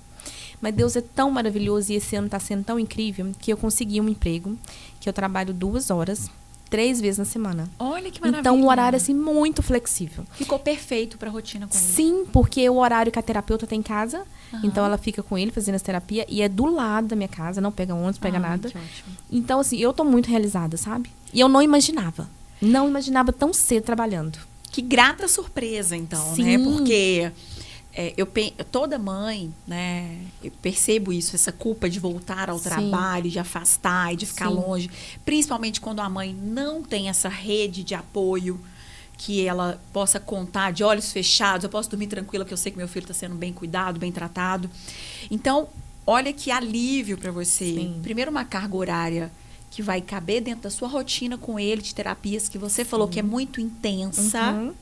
S2: Mas Deus é tão maravilhoso e esse ano está sendo tão incrível que eu consegui um emprego que eu trabalho 2 horas, 3 vezes na semana.
S1: Olha que maravilha.
S2: Então, um horário, assim, muito flexível.
S1: Ficou perfeito pra rotina com ele.
S2: Sim, porque o horário que a terapeuta tem em casa, então ela fica com ele fazendo essa terapia e é do lado da minha casa, não pega ônibus, pega nada.
S1: Que ótimo.
S2: Então, assim, eu tô muito realizada, sabe? E eu não imaginava tão cedo trabalhando.
S1: Que grata surpresa, então,
S2: Sim.
S1: né? Porque toda mãe, né? Eu percebo isso, essa culpa de voltar ao
S2: Sim.
S1: trabalho, de afastar e de ficar
S2: Sim.
S1: longe. Principalmente quando a mãe não tem essa rede de apoio que ela possa contar de olhos fechados. Eu posso dormir tranquila que eu sei que meu filho está sendo bem cuidado, bem tratado. Então, olha que alívio para você.
S2: Sim.
S1: Primeiro, uma carga horária que vai caber dentro da sua rotina com ele, de terapias, que você falou que é muito intensa.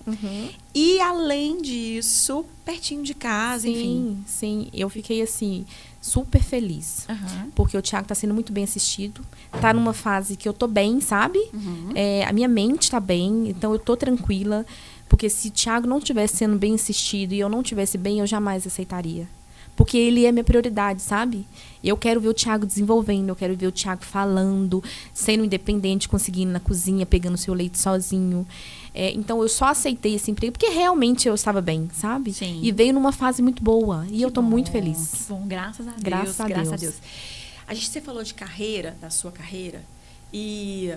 S1: E, além disso, pertinho de casa, enfim.
S2: Sim. Eu fiquei, assim, super feliz. Porque o Thiago tá sendo muito bem assistido. Tá numa fase que eu tô bem, sabe? A minha mente tá bem, então eu tô tranquila. Porque se o Thiago não estivesse sendo bem assistido e eu não estivesse bem, eu jamais aceitaria. Porque ele é minha prioridade, sabe? Eu quero ver o Thiago desenvolvendo, eu quero ver o Thiago falando, sendo independente, conseguindo ir na cozinha, pegando seu leite sozinho. Então, eu só aceitei esse emprego porque realmente eu estava bem, sabe?
S1: Sim.
S2: E veio numa fase muito boa. E eu tô muito feliz.
S1: Que bom, graças a Deus.
S2: Graças a Deus.
S1: Você falou de carreira, da sua carreira, e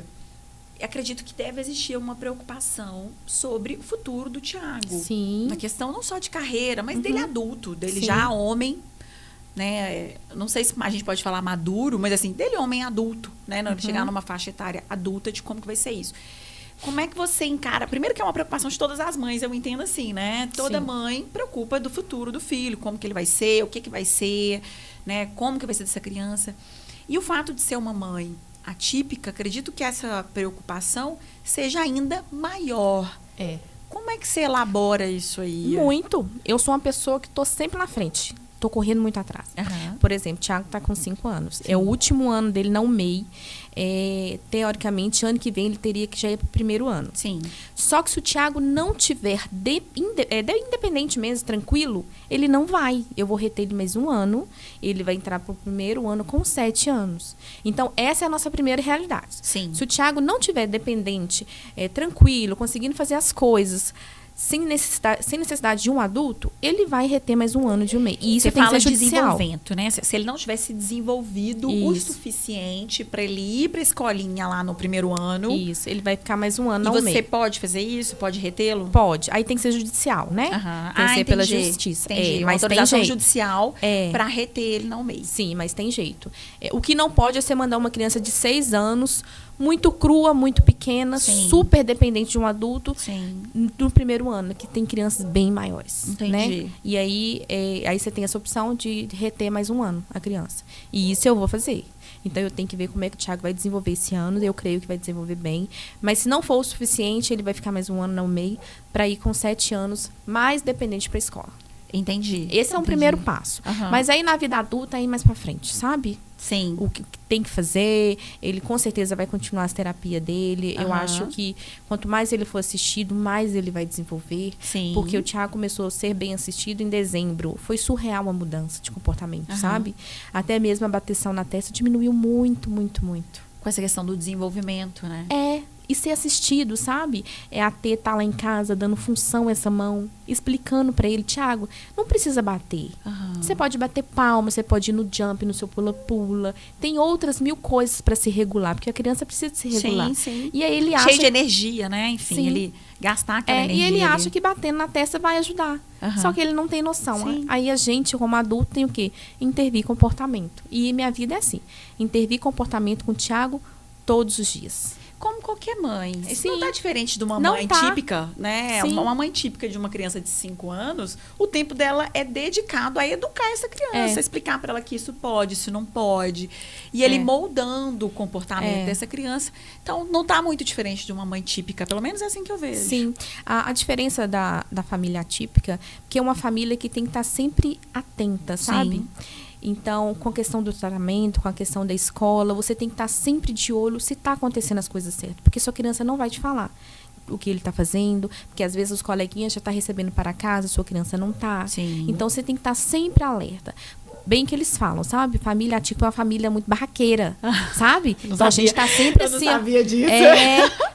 S1: acredito que deve existir uma preocupação sobre o futuro do Thiago.
S2: Sim.
S1: Na questão não só de carreira, mas dele adulto, dele
S2: Sim.
S1: já homem, né? Não sei se a gente pode falar maduro, mas assim, dele homem adulto, né? Chegar numa faixa etária adulta, de como que vai ser isso. Como é que você encara? Primeiro que é uma preocupação de todas as mães, eu entendo assim, né? Toda
S2: Sim.
S1: mãe preocupa do futuro do filho, como que ele vai ser, o que vai ser, né? Como que vai ser dessa criança. E o fato de ser uma mãe atípica, acredito que essa preocupação seja ainda maior. Como é que você elabora isso aí?
S2: Muito. Eu sou uma pessoa que tô sempre na frente. Tô correndo muito atrás. Por exemplo, o Thiago tá com 5 anos.
S1: Sim.
S2: É o último ano dele na UMEI. Teoricamente, ano que vem ele teria que já ir pro primeiro ano.
S1: Sim.
S2: Só que se o Thiago não tiver independente mesmo, tranquilo, ele não vai. Eu vou reter ele mais um ano. Ele vai entrar pro primeiro ano com 7 anos. Então, essa é a nossa primeira realidade.
S1: Sim.
S2: Se o Thiago não tiver dependente, tranquilo, conseguindo fazer as coisas, sem necessidade de um adulto, ele vai reter mais um ano de UMEI. E isso
S1: Você
S2: tem que
S1: fala
S2: ser
S1: de
S2: judicial.
S1: desenvolvimento, né? Se ele não tivesse desenvolvido o
S2: Isso.
S1: suficiente para ele ir para a escolinha lá no primeiro ano.
S2: Isso, ele vai ficar mais um ano
S1: E
S2: na
S1: você
S2: UMEI.
S1: pode fazer isso? Pode retê-lo?
S2: Pode. Aí tem que ser judicial, né? Tem que ser pela justiça.
S1: Entendi. Uma
S2: Mas tem
S1: autorização
S2: jeito.
S1: judicial para reter ele no mês.
S2: Sim, mas tem jeito. O que não pode é você mandar uma criança de 6 anos, muito crua, muito pequena,
S1: Sim.
S2: super dependente de um adulto,
S1: Sim.
S2: no primeiro ano, que tem crianças bem maiores.
S1: Entendi.
S2: Né? E aí você tem essa opção de reter mais um ano a criança. E isso eu vou fazer. Então, eu tenho que ver como é que o Thiago vai desenvolver esse ano. Eu creio que vai desenvolver bem. Mas, se não for o suficiente, ele vai ficar mais um ano na UMEI para ir com 7 anos mais dependente para a escola.
S1: Entendi.
S2: Esse é um primeiro passo. Mas aí, na vida adulta, aí mais para frente, sabe?
S1: Sim.
S2: O que tem que fazer, ele com certeza vai continuar as terapias dele. Eu acho que quanto mais ele for assistido, mais ele vai desenvolver.
S1: Sim.
S2: Porque o Thiago começou a ser bem assistido em dezembro. Foi surreal a mudança de comportamento, sabe? Até mesmo a bateção na testa diminuiu muito, muito, muito.
S1: Com essa questão do desenvolvimento, né?
S2: E ser assistido, sabe? A T tá lá em casa dando função a essa mão, explicando pra ele, Thiago, não precisa bater. Você pode bater palma, você pode ir no jump, no seu pula-pula. Tem outras 1000 coisas pra se regular, porque a criança precisa se regular.
S1: Sim.
S2: E aí ele acha...
S1: Cheio de energia, né? Enfim,
S2: Sim.
S1: ele gastar aquela energia.
S2: E ele
S1: ali.
S2: acha que batendo na testa vai ajudar. Só que ele não tem noção.
S1: Sim.
S2: Aí a gente, como adulto, tem o quê? Intervir comportamento. E minha vida é assim. Intervir comportamento com o Thiago todos os dias.
S1: Como qualquer mãe. Isso
S2: Sim.
S1: não tá diferente de uma
S2: Não
S1: mãe
S2: tá.
S1: típica, né?
S2: Sim.
S1: Uma mãe típica de uma criança de 5 anos, o tempo dela é dedicado a educar essa criança, explicar para ela que isso pode, isso não pode. E ele moldando o comportamento dessa criança. Então, não tá muito diferente de uma mãe típica, pelo menos é assim que eu vejo.
S2: Sim. A diferença da família atípica, que é uma família que tem que estar sempre atenta, sabe?
S1: Sim.
S2: Então, com a questão do tratamento, com a questão da escola, você tem que estar sempre de olho se está acontecendo as coisas certas. Porque sua criança não vai te falar o que ele está fazendo, porque às vezes os coleguinhas já estão recebendo para casa, sua criança não está. Então, você tem que estar sempre alerta. Bem que eles falam, sabe? Família atípica é uma família muito barraqueira, sabe? Então, a gente está sempre assim.
S1: Eu não sabia disso.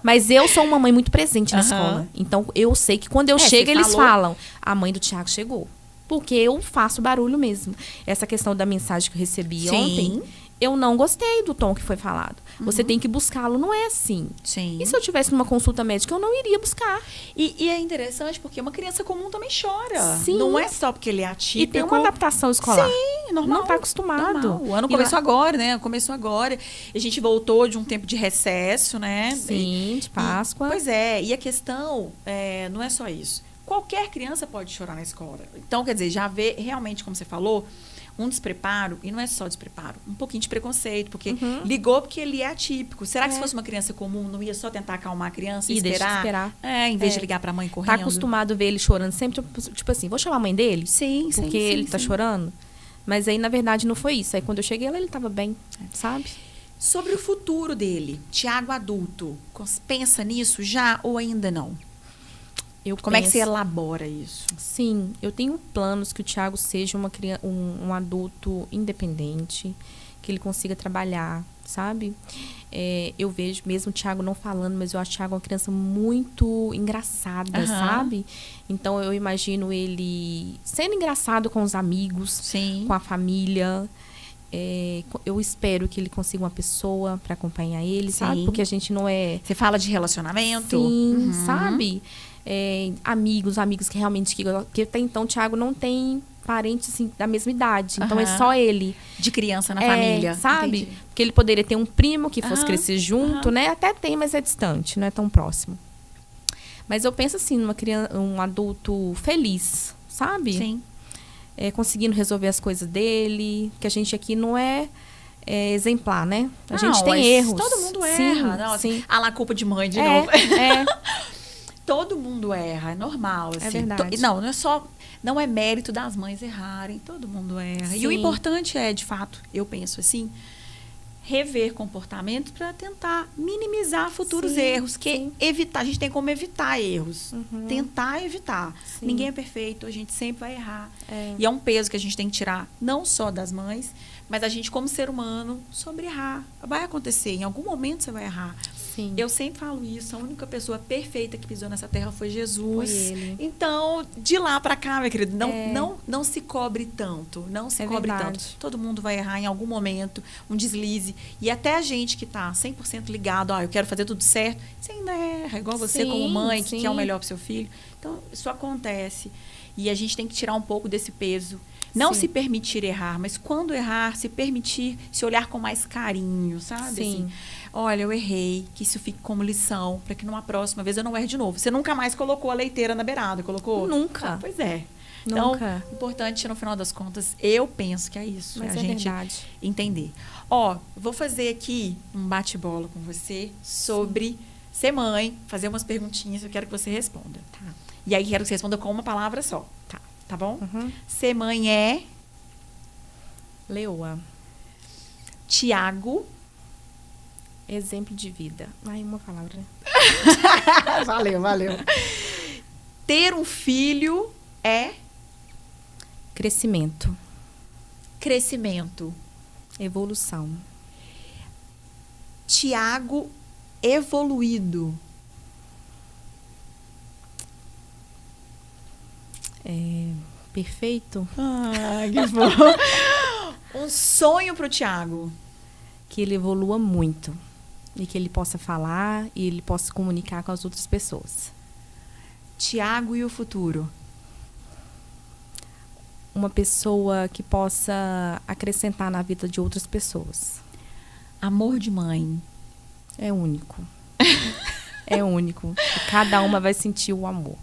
S2: Mas eu sou uma mãe muito presente na escola. Então, eu sei que quando eu chego, eles falam, a mãe do Thiago chegou. Porque eu faço barulho mesmo. Essa questão da mensagem que eu recebi ontem, eu não gostei do tom que foi falado. Você tem que buscá-lo, não é assim.
S1: Sim.
S2: E se eu tivesse numa consulta médica, eu não iria buscar.
S1: E é interessante porque uma criança comum também chora.
S2: Sim.
S1: Não é só porque ele é
S2: E
S1: atípico.
S2: tem uma adaptação escolar.
S1: Sim, normal.
S2: Não está acostumado.
S1: Normal. O ano
S2: E
S1: começou agora, né? Começou agora. A gente voltou de um tempo de recesso, né?
S2: Sim, de Páscoa.
S1: Pois é. E a questão não é só isso. Qualquer criança pode chorar na escola. Então, quer dizer, já vê realmente, como você falou, um despreparo, e não é só despreparo, um pouquinho de preconceito, porque ligou porque ele é atípico. Será que se fosse uma criança comum, não ia só tentar acalmar a criança e esperar? Em vez de ligar para a mãe correndo?
S2: Tá acostumado a ver ele chorando sempre, tipo assim, vou chamar a mãe dele?
S1: Sim,
S2: porque ele tá chorando. Mas aí, na verdade, não foi isso. Aí, quando eu cheguei lá, ele tava bem, sabe?
S1: Sobre o futuro dele, Tiago adulto, pensa nisso já ou ainda não? Como é que você elabora isso?
S2: Sim, eu tenho planos que o Tiago seja um adulto independente, que ele consiga trabalhar, sabe? Eu vejo, mesmo o Tiago não falando, mas eu acho o Tiago uma criança muito engraçada, sabe? Então, eu imagino ele sendo engraçado com os amigos,
S1: Sim.
S2: com a família. Eu espero que ele consiga uma pessoa para acompanhar ele, sabe? Porque a gente não é...
S1: Você fala de relacionamento?
S2: Sim, sabe? Amigos que realmente... Que até então o Tiago não tem parentes assim, da mesma idade. Então é só ele.
S1: De criança na família.
S2: Sabe?
S1: Entendi.
S2: Porque ele poderia ter um primo que fosse crescer junto, né? Até tem, mas é distante, não é tão próximo. Mas eu penso assim, um adulto feliz, sabe?
S1: Sim.
S2: Conseguindo resolver as coisas dele. Que a gente aqui não é exemplar, né? A gente tem erros.
S1: Todo mundo erra.
S2: Sim,
S1: não,
S2: sim.
S1: Lá culpa de mãe de novo. Todo mundo erra, é normal. Assim.
S2: É verdade.
S1: Não é só... Não é mérito das mães errarem, todo mundo erra.
S2: Sim.
S1: E o importante é, de fato, eu penso assim, rever comportamentos para tentar minimizar futuros erros. A gente tem como evitar erros. Tentar evitar.
S2: Sim.
S1: Ninguém é perfeito, a gente sempre vai errar. E é um peso que a gente tem que tirar, não só das mães, mas a gente, como ser humano, sobre errar. Vai acontecer, em algum momento você vai errar.
S2: Sim.
S1: Eu sempre falo isso, a única pessoa perfeita que pisou nessa terra foi Jesus.
S2: Foi ele.
S1: Então, de lá para cá, minha querida, não se cobre tanto, não se cobre
S2: verdade.
S1: tanto. Todo mundo vai errar em algum momento, um deslize. E até a gente que tá 100% ligado, eu quero fazer tudo certo, você ainda erra, igual você como mãe, que quer o melhor pro seu filho. Então, isso acontece. E a gente tem que tirar um pouco desse peso. Não se permitir errar, mas quando errar, se permitir, se olhar com mais carinho, sabe?
S2: Sim.
S1: Assim, olha, eu errei, que isso fique como lição, para que numa próxima vez eu não erre de novo. Você nunca mais colocou a leiteira na beirada, colocou?
S2: Nunca.
S1: Pois é.
S2: Nunca.
S1: Então, importante, no final das contas, eu penso que é isso.
S2: Mas
S1: a gente
S2: verdade.
S1: entender. Vou fazer aqui um bate-bola com você sobre ser mãe, fazer umas perguntinhas, eu quero que você responda.
S2: Tá.
S1: E aí, quero que você responda com uma palavra só. Tá bom? Ser mãe é...
S2: Leoa.
S1: Tiago.
S2: Exemplo de vida. Uma palavra.
S1: Valeu. Ter um filho é...
S2: Crescimento.
S1: Crescimento.
S2: Evolução.
S1: Tiago evoluído.
S2: Perfeito.
S1: Que bom. Um sonho pro Tiago.
S2: Que ele evolua muito. E que ele possa falar e ele possa se comunicar com as outras pessoas.
S1: Tiago e o futuro.
S2: Uma pessoa que possa acrescentar na vida de outras pessoas.
S1: Amor de mãe.
S2: É único. É único. E cada uma vai sentir o amor.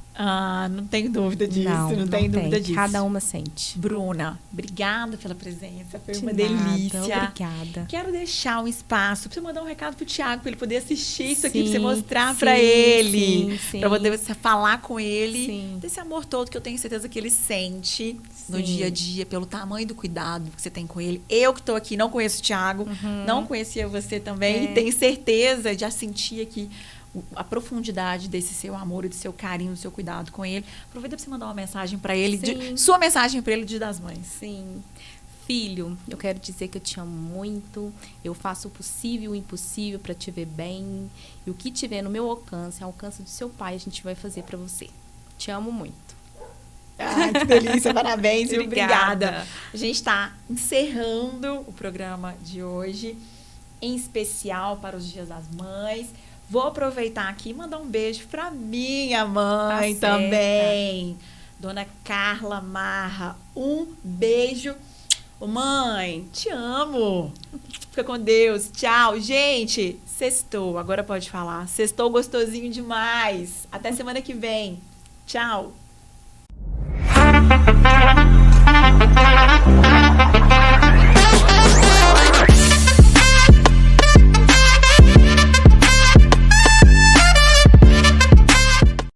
S1: Não tenho dúvida disso. Não tenho dúvida disso.
S2: Cada uma sente.
S1: Bruna, obrigada pela presença. Foi uma
S2: nada,
S1: delícia.
S2: Obrigada.
S1: Quero deixar um espaço para você mandar um recado pro Tiago, para ele poder assistir isso aqui, para você mostrar para ele. Para poder falar com ele. Desse amor todo que eu tenho certeza que ele sente no dia a dia, pelo tamanho do cuidado que você tem com ele. Eu que estou aqui, não conheço o Tiago, não conhecia você também. E tenho certeza, já senti aqui a profundidade desse seu amor e do seu carinho, do seu cuidado com ele. Aproveita para você mandar uma mensagem para ele, sua mensagem para ele, Dia das Mães.
S2: Sim. Filho, eu quero dizer que eu te amo muito. Eu faço o possível e o impossível para te ver bem. E o que tiver no meu alcance, ao alcance do seu pai, a gente vai fazer para você. Te amo muito.
S1: Ai, que delícia, parabéns e
S2: Obrigada.
S1: obrigada. A gente está encerrando o programa de hoje, em especial para os Dias das Mães. Vou aproveitar aqui e mandar um beijo para minha mãe também, Dona Carla Marra. Um beijo. Ô, mãe, te amo. Fica com Deus. Tchau. Gente, sextou. Agora pode falar. Sextou gostosinho demais. Até semana que vem. Tchau.